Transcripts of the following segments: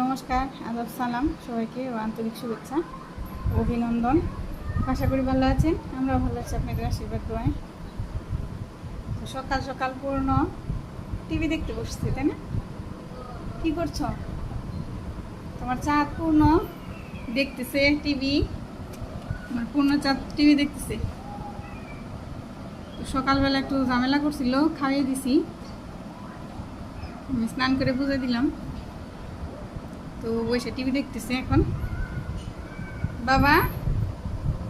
নমস্কার, আদাব, সালাম সবাইকে ও আন্তরিক শুভেচ্ছা, অভিনন্দন। আশা করি ভালো আছেন, আমরাও ভালো আছি আপনাদের আশীর্বাদ দোয়ায়। সকাল সকাল পূর্ণ টিভি দেখতে বসছি, তাই না? কি করছো? তোমার চাঁদ পূর্ণ দেখতেছে টিভি, আমার পূর্ণ চাঁদ টিভি দেখতেছে। সকালবেলা একটু ঝামেলা করছিল, খাইয়ে দিছি, স্নান করে বুঝে দিলাম, তো বসে টিভি দেখতেছে এখন। বাবা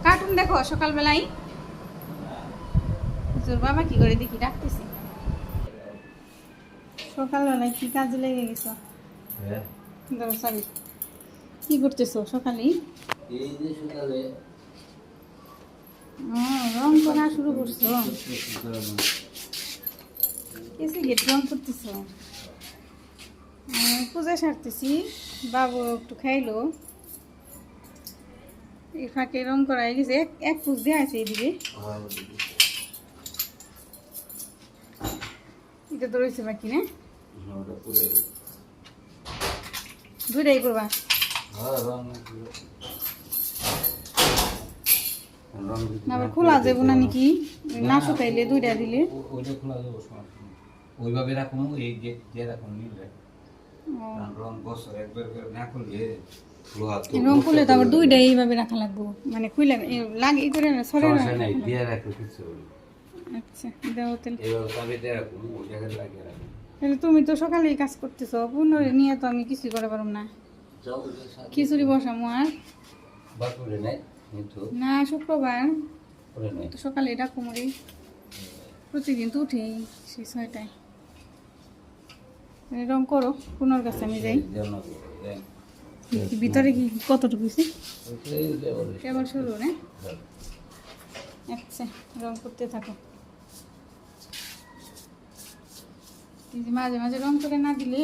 কার্টুন দেখো সকালবেলায়। তোর বাবা কি করে দেখি ডাকতেছি। সকালবেলায় কি কাজে লেগে গেছো? ধরো সরি, কি করতেছো সকালে? এই যে সকালে রং করা শুরু করছো? এসে গেট রং করতেছো? পূজা সারতেছি, বাবু একটু খাইলো, এই ফাঁকে রং করা হয়ে গেছে। এক পুজ দেওয়া আছে এইদিকে, এটা তো রয়েছে বাকি না? দুইটাই করবা? আবার খোলা যাবো না নাকি? না শুকাইলে দুইটা দিলে ওইটা খোলা যাবো, ওইভাবে রাখুন, এই যে রাখুন নিলে রং বছর একবার না করলে রং করলে তো আবার দুইটা এইভাবে রাখা লাগবো, মানে খুলে লাগে ই করে সরে নাই দিয়ে রাখো কিছু। আচ্ছা দাও তাহলে। এইভাবে তবে দিয়ে রাখুন, ওই জায়গায় লাগিয়ে রাখুন। তাহলে তুমি তো সকালেই কাজ করতেছো, পুনরে নিয়ে তো আমি কিছুই করে পারব না। খিচুড়ি বসামো আর বাপুরে নাই কিন্তু না, শুক্রবার করে নাই তো সকালে ডাকো মরি, প্রতিদিন তো উঠি সেই 6টায়। রং করো, পুনর কাছে আমি যাই। ভিতরে কি কতটুকু কেবল শুরু না? আচ্ছা রং করতে থাকো। মাঝে মাঝে রং করে না দিলে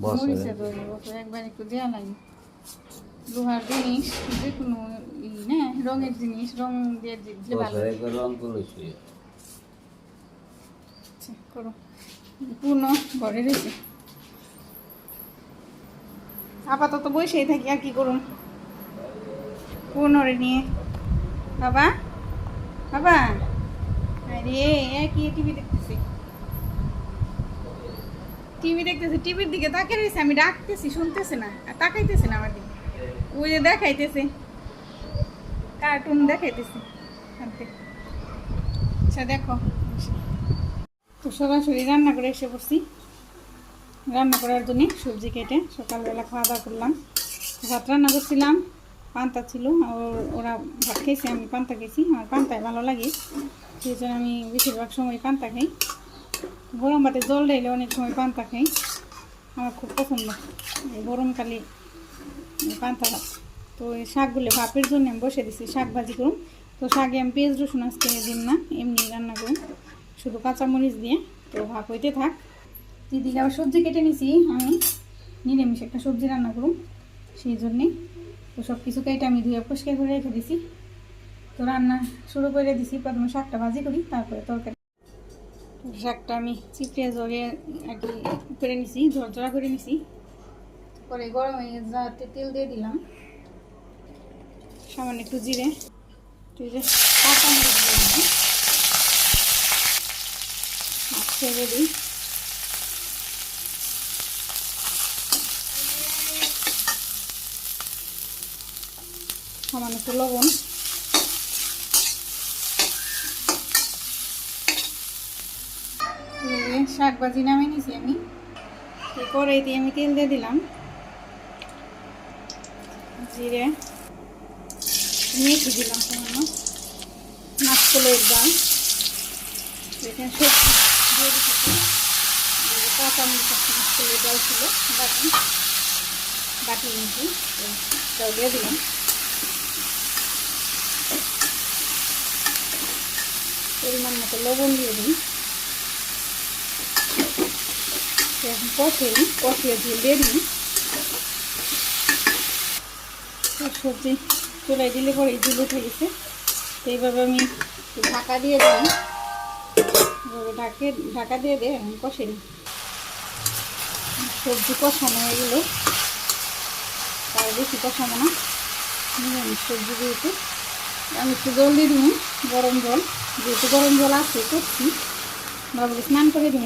মরিচে ধরে, একবার একটু দেওয়া লাগে। লোহার জিনিস যে কোনো না, রঙের জিনিস রং দিয়ে দিলে ভালো। আচ্ছা করো, পূর্ণ ঘরে রয়েছে, আপাতত বসেই থাকি আর কি করুন। পূর্ণরে নিয়ে বাবা বাবা আরে কি টিভি দেখতেছি, টিভি দেখতেছে, টিভির দিকে তাকিয়ে রয়েছে, আমি ডাকতেছি শুনতেছে না, আর তাকাইতেছে না আমার দিকে। ওই যে দেখাইতেছে কার্টুন দেখাইতেছে। আচ্ছা দেখো, তো সরাসরি রান্না করে এসে পড়ছি। রান্না করার জন্য সবজি কেটে সকালবেলা খাওয়া দাওয়া করলাম। ভাত রান্না করছিলাম, পান্তা ছিল, ওরা ভাত খেয়েছে, আমি পান্তা খেয়েছি। আমার পান্তায় ভালো লাগে, সেই জন্য আমি বেশিরভাগ সময় পান্তা খাই। গরম ভাতে জল ঢেলে অনেক সময় পান্তা খাই, আমার খুব পছন্দ গরমকালে পান্তা ভাত। তো এই শাকগুলো ভাপের জন্য আমি বসে দিছি, শাক ভাজি করুন। তো শাকে আমি পেঁয়াজ রসুন আজকে দিন না, এমনি রান্না করুন শুধু কাঁচামরিচ দিয়ে। তো ভাপ হইতে থাক, দিদিকে আবার সবজি কেটে নিছি, আমি নিরামিষ একটা সবজি রান্না করুন সেই জন্যে। তো সব কিছু কেটে আমি ধুয়ে পরিষ্কার করে রেখে দিছি। তো রান্না শুরু করে দিছি, প্রথমে শাকটা ভাজি করি, তারপরে তরকারি। শাকটা আমি চিপড়ে জলে আর কি করে নিছি, ঝরঝরা করে নিছি। পরে গরম হয়ে যাতে তেল দিয়ে দিলাম, সামান্য একটু জিরে, কাঁচামরিচ দিয়ে দিলাম, ছেড়ে দিই। সামান্য একটু লবণ, শাক ভাজি নামিয়ে নিছি আমি। কড়াইতে আমি তেল দিয়ে দিলাম, জিরে, মেথি দিলাম সামান্য, মাসকলাইয়ের ডাল, এখানে সবজি দিয়ে দিচ্ছি। কাঁচামরিচ মাসকলাইয়ের ডাল ছিল বাটি নিয়েছি, তাও দিয়ে দিলাম। পরিমাণ মতো লবণ দিয়ে দিই। এখন কষিয়ে ঝোল দিয়ে দিই। সবজি চুলাই দিলে পরে ঝোল উঠে গেছে, তো এইভাবে আমি ঢাকা দিয়ে দিই, ঢাকা দিয়ে আমি কষে নিই। সবজি কষানো হয়ে গেল, আর বেশি কষাবো না, নিরামিষ সবজি যেহেতু আমি একটু জল দিয়ে দিব, গরম জল, যেহেতু গরম জল আছে করছি, ভাবলে স্নান করে দিব,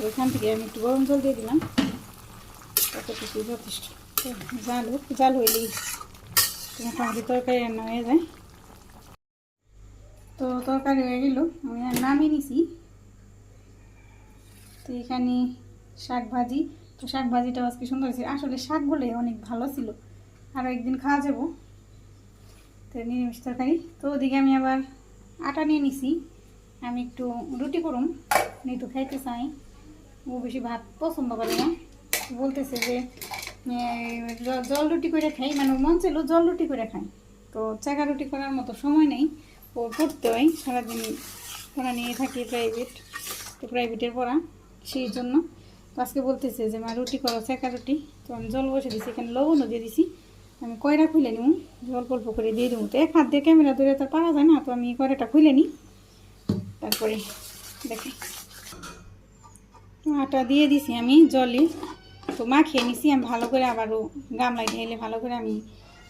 ওইখান থেকে আমি একটু গরম জল দিয়ে দিলাম, ততটুকুই যথেষ্ট। জাল হোক, জাল হইলেই মোটামুটি তরকারি রান্না হয়ে যায়। তো তরকারি হয়ে গেল, আমি নামিয়ে নিছি। তো এখানে শাক ভাজি, তো শাক ভাজিটা আজকে সুন্দর হয়েছে, আসলে শাকগুলো অনেক ভালো ছিল, আরও একদিন খাওয়া যাবো। তো নিরামিষ তরকারি। তো ওদিকে আমি আবার আটা নিয়ে নিছি, আমি একটু রুটি করুম, নিয়ে তো খাইতে চাই, ও বেশি ভাত পছন্দ করে না, বলতেছে যে জল রুটি করে খাই, মানে মন ছিল জল রুটি করে খাই। তো চাকা রুটি করার মতো সময় নেই, ও পড়তে হয় সারাদিন, পড়া নিয়ে থাকি প্রাইভেট, তো প্রাইভেটের পড়া, সেই জন্য। তো আজকে বলতেছে যে মা রুটি করো, চাকা রুটি। তো আমি জল বসে দিছি, এখানে লবণও দিয়ে দিছি, আমি কয়টা খুলে নিব, জল অল্প করে দিয়ে দেবো। তো এক হাত দিয়ে ক্যামেরা ধরে তো পারা যায় না, তো আমি কয়টা খুলে নিই, তারপরে দেখি। আটা দিয়ে দিছি আমি জলে, তো মাখিয়ে নিছি আমি ভালো করে, আবারও গামলায় ঢেলে ভালো করে আমি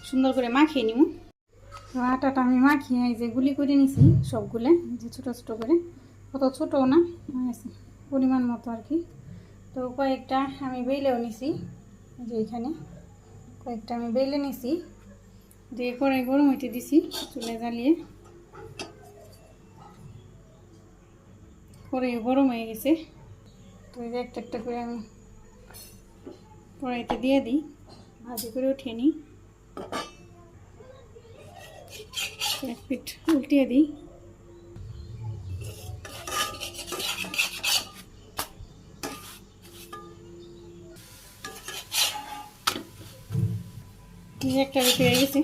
সুন্দর করে মাখিয়ে নিব। তো আটাটা আমি মাখিয়ে এই যে গুলি করে নিছি সবগুলো, যে ছোটো ছোটো করে, অত ছোটও না, পরিমাণ মতো আর কি। তো কয়েকটা আমি বেলেও নিছি, যে এখানে কয়েকটা আমি বেলে নিছি, দিয়ে কড়াই গরম হইতে দিছি, চুলে জ্বালিয়ে, কড়াই গরম হয়ে গেছে। তো এই যে একটা একটা করে আমি কড়াইতে দিয়ে দিই, ভাজি করে উঠিয়ে নিই, এক পিঠ উল্টিয়ে দিই। একটা রুটি হয়ে গেছে,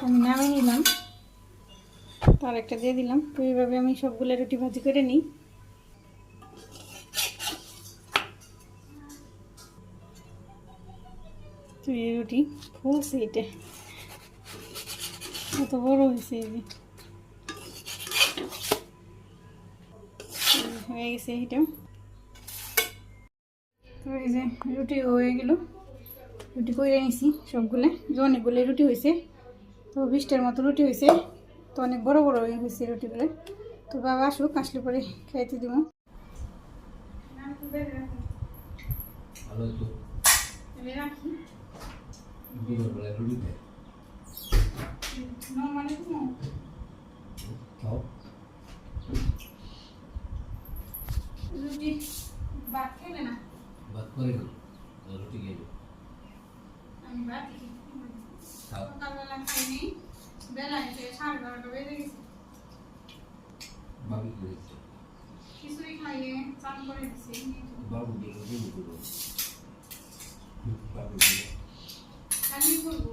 আমি নামিয়ে নিলাম, তার একটা দিয়ে দিলাম। তো এইভাবে আমি সবগুলো রুটি ভাজি করে নিই। তো এই রুটি ফুলছে, এটা কত বড় হয়েছে, এই যে হয়ে গেছে এইটাও। তো এই যে রুটি হয়ে গেল, রুটি করে নিছি সবগুলো, যে অনেকগুলো রুটি হয়েছে, তো 20টার মতো রুটি হয়েছে, তো অনেক বড় বড় হয়েছে রুটিগুলো। তো বাবা আসুক, আসলে পরে খাইতে দিব। রাখি রুটি ভাত খেলে না, ভাত করে রুটি খেয়ে আমি ভাত সকালবেলা খাইনি, বেলা এসে 12:30 বেজে গেছে, বাবু করেছে খিচুড়ি খাইয়ে চান করে দিছি, বাবু বাবু আমি করবো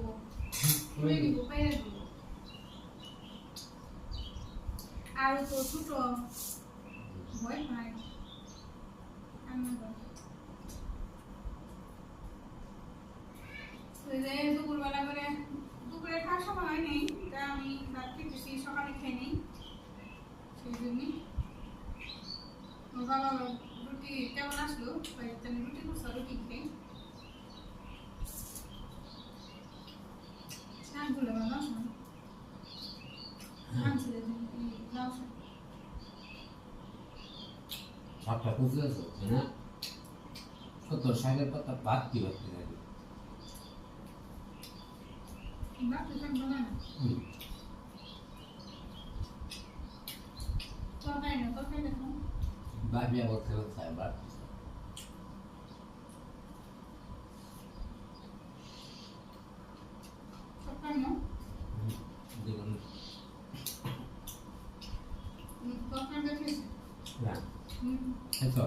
করে দিব, পাইয়া দেবো। আর তো ছোট ভয় পায় দুপুরবেলা করে, দুপুরে খাওয়ার সময় নেই, তা আমি ভাত খেতেছি, সকালে খেয়ে নেই, সেই জন্যই। বাবা রুটি কেমন আসলো, রুটি করছো, রুটি খেয়ে শাকগুলো বাবা শাকটা খুঁজে আছে না, কত শাকের পাতা ভাত কি ভাবতে থাকে। ভাবি আবার খেলে খায় ভাত। দেখুন না এতো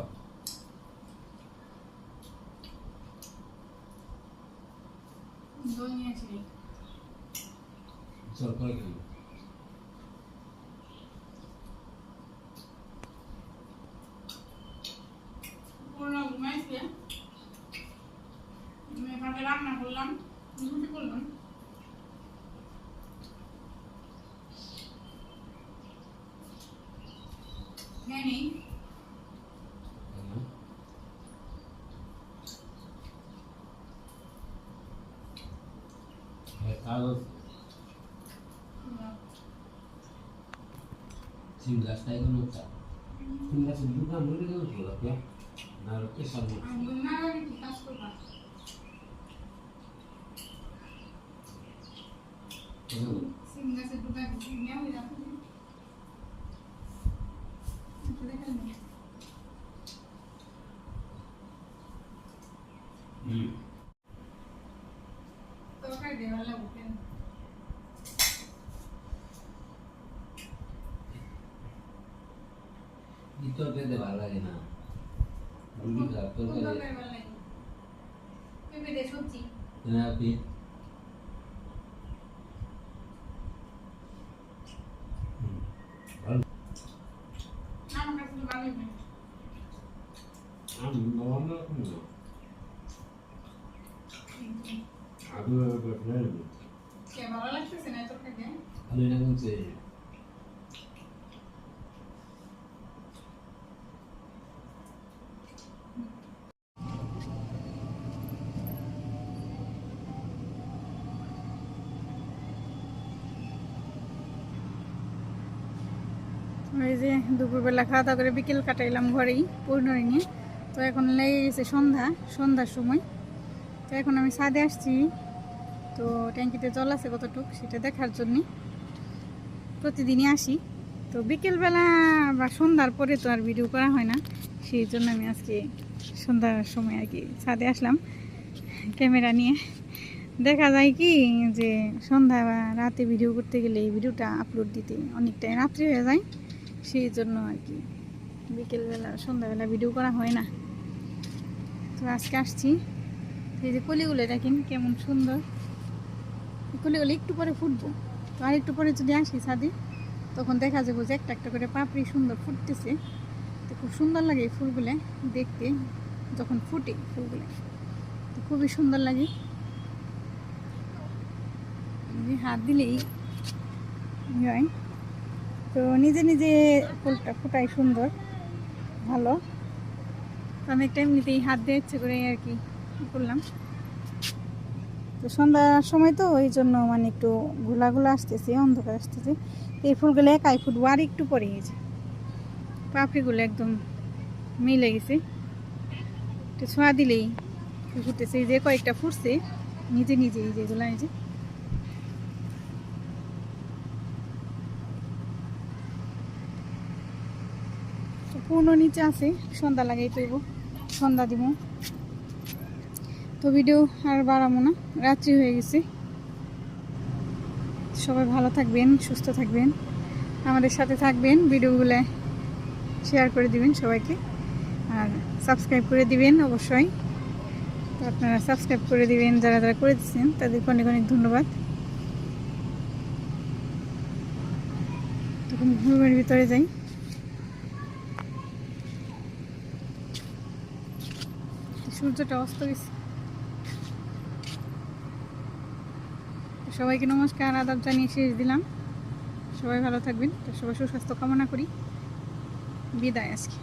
চল করে খেলি। রান্না করলাম, রুটি করলাম, নেই কাগজ সিম গাছটাই কোনো একটা সিম গাছের দোকান হলে কেউ ছিল কে না কে সামনে ভিতর দিতে ভালো লাগে না মুরগি খাওয়া তরকারি না আপনি আমি বাবা না কোনো আদু আমি না বলছি ওই যে দুপুরবেলা খাওয়া দাওয়া করে বিকেল কাটাইলাম ঘরেই পূর্ণরী নিয়ে। তো এখন লেগে গেছে সন্ধ্যার সময়। তো এখন আমি ছাদে আসছি, তো ট্যাঙ্কিতে জল আছে কতটুক সেটা দেখার জন্যে প্রতিদিনই আসি। তো বিকেলবেলা বা সন্ধ্যার পরে তো আর ভিডিও করা হয় না, সেই জন্য আমি আজকে সন্ধ্যার সময় আর কি ছাদে আসলাম ক্যামেরা নিয়ে। দেখা যায় কি যে সন্ধ্যা বা রাতে ভিডিও করতে গেলে এই ভিডিওটা আপলোড দিতে অনেকটাই রাত্রি হয়ে যায়, সেই জন্য আর কি বিকেলবেলা সন্ধ্যাবেলা ভিডিও করা হয় না। তো আজকে আসছি, এই যে কলিগুলো দেখেন কেমন সুন্দর। কলিগুলো একটু পরে ফুটবো, তো আর একটু পরে যদি আসি ছাদে তখন দেখা যাবো যে একটা একটা করে পাপড়ি সুন্দর ফুটতেছে। তো খুব সুন্দর লাগে এই ফুলগুলো দেখতে, যখন ফুটে ফুলগুলো তো খুবই সুন্দর লাগে। হাত দিলেই হয়, তো নিজে নিজে ফুলটা ফুটাই সুন্দর ভালো। তো আমি একটা এমনিতেই হাত দিয়ে ইচ্ছে করে আর কি করলাম। তো সন্ধ্যার সময় তো ওই জন্য মানে একটু ঘোলা আসতেছে, অন্ধকার আসতেছে। এই ফুলগুলো একাই ফুটবো আর একটু পরে গেছে, পাপড়িগুলো একদম মিলে গেছে। একটু ছোঁয়া দিলেই ফুটতেছে। এই যে কয়েকটা ফুটছে নিজে নিজে, এই যেগুলো এই যে পূর্ণ নিচে আছে, সন্ধ্যা লাগাই তৈব, সন্ধ্যা দিব। তো ভিডিও আর বাড়াবো না, রাত্রি হয়ে গেছে। সবাই ভালো থাকবেন, সুস্থ থাকবেন, আমাদের সাথে থাকবেন, ভিডিওগুলো শেয়ার করে দিবেন সবাইকে, আর সাবস্ক্রাইব করে দিবেন অবশ্যই। তো আপনারা সাবস্ক্রাইব করে দিবেন, যারা যারা করে দিচ্ছেন তাদেরকে অনেক অনেক ধন্যবাদ। তখন রুমের ভিতরে যাই। সূর্যটা অস্ত গেছে। সবাইকে নমস্কার, আদাব জানিয়ে শেষ দিলাম। সবাই ভালো থাকবেন, তো সবাই সুস্বাস্থ্য কামনা করি। বিদায় আজকে।